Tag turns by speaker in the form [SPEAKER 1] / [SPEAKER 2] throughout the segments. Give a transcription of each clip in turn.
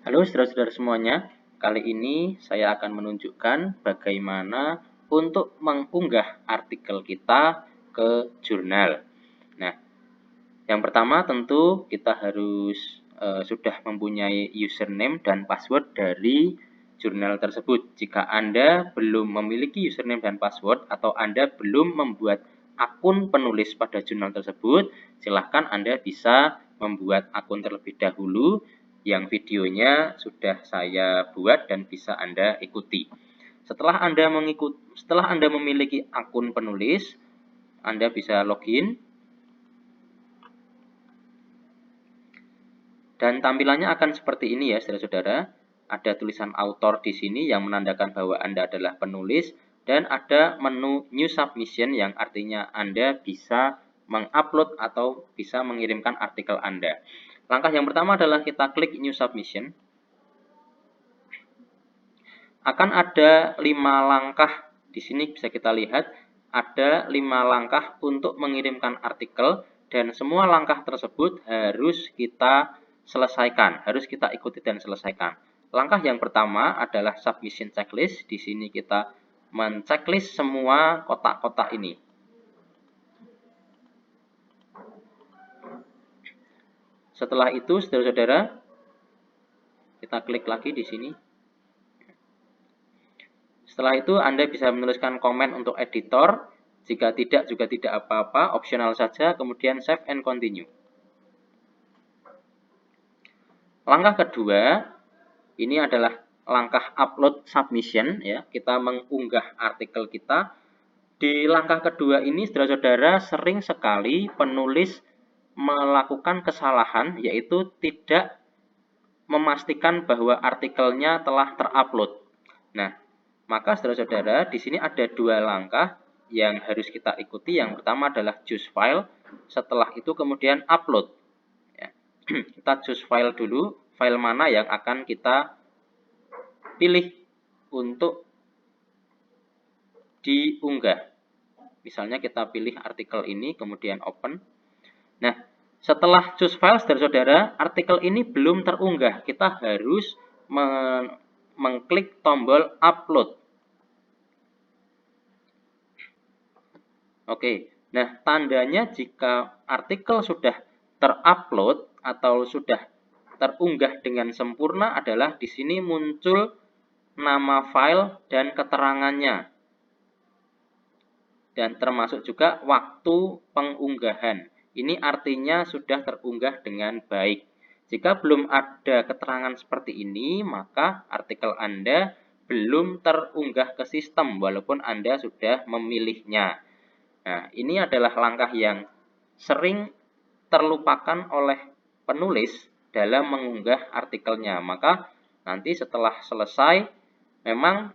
[SPEAKER 1] Halo saudara-saudara semuanya, kali ini saya akan menunjukkan bagaimana untuk mengunggah artikel kita ke jurnal. Nah, yang pertama tentu kita harus sudah mempunyai username dan password dari jurnal tersebut. Jika Anda belum memiliki username dan password atau Anda belum membuat akun penulis pada jurnal tersebut, silahkan Anda bisa membuat akun terlebih dahulu yang videonya sudah saya buat dan bisa Anda ikuti. Setelah Anda memiliki akun penulis, Anda bisa login. Dan tampilannya akan seperti ini ya, saudara-saudara. Ada tulisan author di sini yang menandakan bahwa Anda adalah penulis, dan ada menu New Submission yang artinya Anda bisa mengupload atau bisa mengirimkan artikel Anda. Langkah yang pertama adalah kita klik New Submission. Akan ada 5 langkah. Di sini bisa kita lihat ada 5 langkah untuk mengirimkan artikel, dan semua langkah tersebut harus kita selesaikan, harus kita ikuti dan selesaikan. Langkah yang pertama adalah submission checklist. Di sini kita menceklis semua kotak-kotak ini. Setelah itu, saudara-saudara, kita klik lagi di sini. Setelah itu Anda bisa menuliskan komen untuk editor. Jika tidak juga tidak apa-apa, opsional saja, kemudian save and continue. Langkah kedua, ini adalah langkah upload submission ya. Kita mengunggah artikel kita. Di langkah kedua ini saudara-saudara sering sekali penulis melakukan kesalahan, yaitu tidak memastikan bahwa artikelnya telah terupload. Nah, maka saudara-saudara di sini ada 2 langkah yang harus kita ikuti. Yang pertama adalah choose file, setelah itu kemudian upload. Ya. Kita choose file dulu, file mana yang akan kita pilih untuk diunggah. Misalnya kita pilih artikel ini, kemudian open. Nah, setelah choose file, saudara-saudara, artikel ini belum terunggah. Kita harus mengklik tombol upload. Oke, nah tandanya jika artikel sudah terupload atau sudah terunggah dengan sempurna adalah di sini muncul nama file dan keterangannya, dan termasuk juga waktu pengunggahan. Ini artinya sudah terunggah dengan baik. Jika belum ada keterangan seperti ini, maka artikel Anda belum terunggah ke sistem walaupun Anda sudah memilihnya. Nah, ini adalah langkah yang sering terlupakan oleh penulis dalam mengunggah artikelnya. Maka nanti setelah selesai memang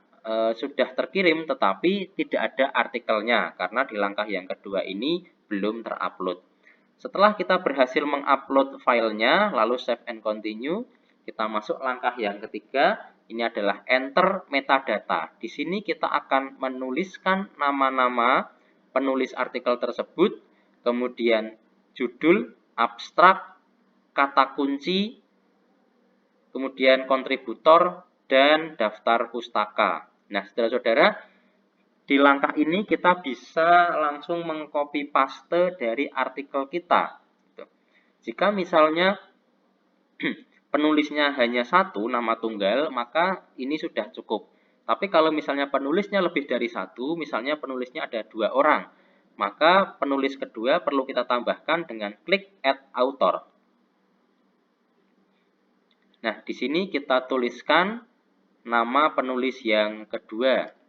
[SPEAKER 1] sudah terkirim tetapi tidak ada artikelnya karena di langkah yang kedua ini belum terupload. Setelah kita berhasil mengupload filenya, lalu save and continue, kita masuk langkah yang ketiga. Ini adalah enter metadata. Di sini kita akan menuliskan nama-nama penulis artikel tersebut, kemudian judul, abstrak, kata kunci, kemudian kontributor, dan daftar pustaka. Nah, saudara-saudara, di langkah ini kita bisa langsung mengcopy paste dari artikel kita. Jika misalnya penulisnya hanya 1 nama tunggal, maka ini sudah cukup. Tapi kalau misalnya penulisnya lebih dari 1, misalnya penulisnya ada 2 orang, maka penulis kedua perlu kita tambahkan dengan klik add author. Nah, di sini kita tuliskan nama penulis yang kedua.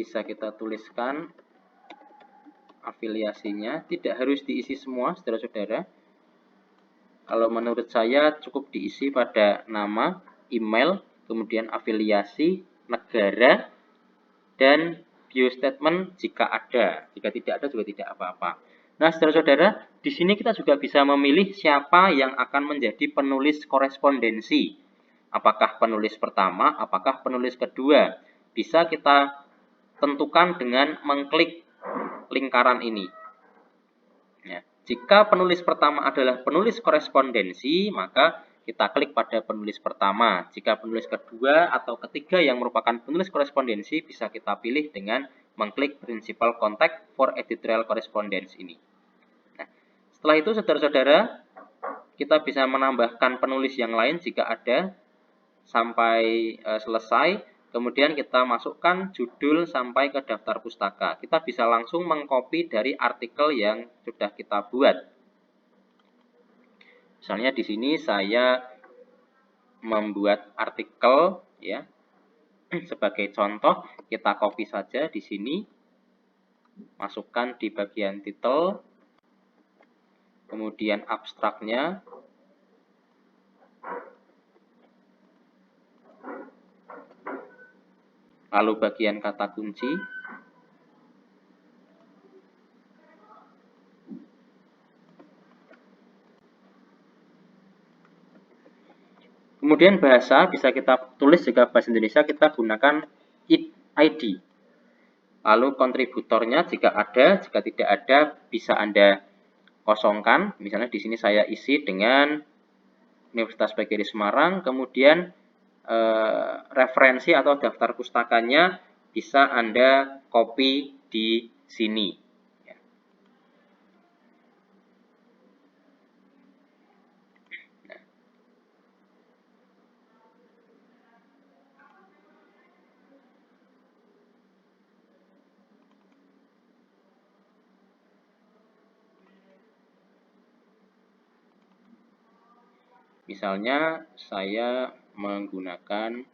[SPEAKER 1] Bisa kita tuliskan afiliasinya, tidak harus diisi semua, saudara-saudara. Kalau menurut saya cukup diisi pada nama, email, kemudian afiliasi, negara, dan bio statement jika ada. Jika tidak ada juga tidak apa-apa. Nah, saudara-saudara, di sini kita juga bisa memilih siapa yang akan menjadi penulis korespondensi. Apakah penulis pertama, apakah penulis kedua. Bisa kita tentukan dengan mengklik lingkaran ini. Ya. Jika penulis pertama adalah penulis korespondensi, maka kita klik pada penulis pertama. Jika penulis kedua atau ketiga yang merupakan penulis korespondensi, bisa kita pilih dengan mengklik Principal Contact for Editorial Correspondence ini. Nah, setelah itu, saudara-saudara, kita bisa menambahkan penulis yang lain jika ada sampai selesai. Kemudian kita masukkan judul sampai ke daftar pustaka. Kita bisa langsung mengcopy dari artikel yang sudah kita buat. Misalnya di sini saya membuat artikel ya. Sebagai contoh, kita copy saja di sini. Masukkan di bagian title. Kemudian abstraknya. Lalu bagian kata kunci. Kemudian bahasa bisa kita tulis, jika bahasa Indonesia kita gunakan ID. Lalu kontributornya jika ada, jika tidak ada bisa Anda kosongkan. Misalnya di sini saya isi dengan Universitas PGRI Semarang, kemudian referensi atau daftar pustakanya bisa Anda copy di sini. Misalnya saya menggunakan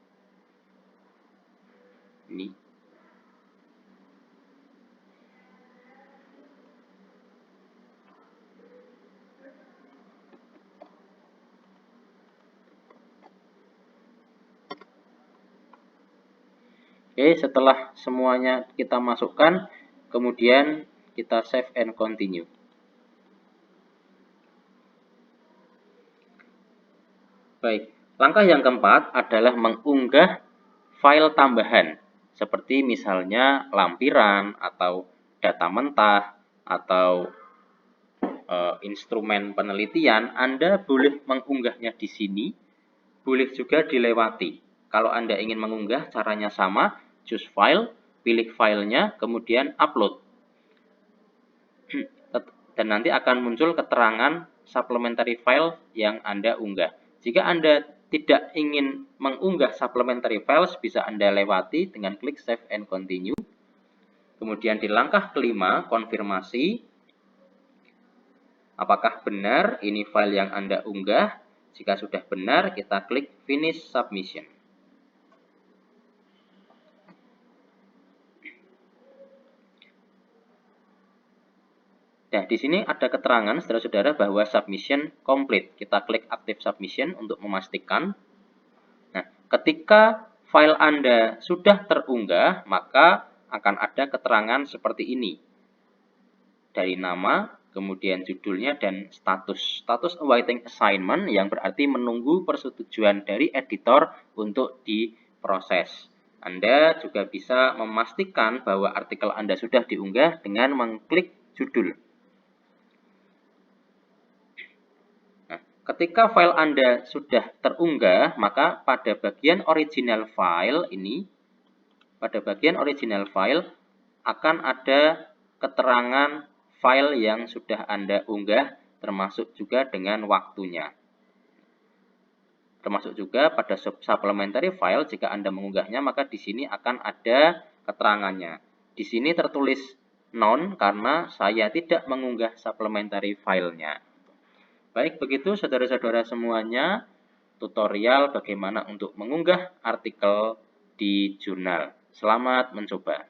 [SPEAKER 1] ini. Oke, setelah semuanya kita masukkan, kemudian kita save and continue. Baik, langkah yang keempat adalah mengunggah file tambahan, seperti misalnya lampiran atau data mentah atau instrumen penelitian. Anda boleh mengunggahnya di sini, boleh juga dilewati. Kalau Anda ingin mengunggah, caranya sama, choose file, pilih filenya, kemudian upload. Dan nanti akan muncul keterangan supplementary file yang Anda unggah. Jika Anda tidak ingin mengunggah supplementary files, bisa Anda lewati dengan klik save and continue. Kemudian di langkah kelima, konfirmasi. Apakah benar ini file yang Anda unggah? Jika sudah benar, kita klik finish submission. Nah, di sini ada keterangan saudara-saudara bahwa submission complete. Kita klik active submission untuk memastikan. Nah, ketika file Anda sudah terunggah, maka akan ada keterangan seperti ini. Dari nama, kemudian judulnya, dan status. Status awaiting assignment yang berarti menunggu persetujuan dari editor untuk diproses. Anda juga bisa memastikan bahwa artikel Anda sudah diunggah dengan mengklik judul. Ketika file Anda sudah terunggah, maka pada bagian original file ini, akan ada keterangan file yang sudah Anda unggah, termasuk juga dengan waktunya. Termasuk juga pada supplementary file, jika Anda mengunggahnya, maka di sini akan ada keterangannya. Di sini tertulis none karena saya tidak mengunggah supplementary filenya. Baik, begitu saudara-saudara semuanya, tutorial bagaimana untuk mengunggah artikel di jurnal. Selamat mencoba.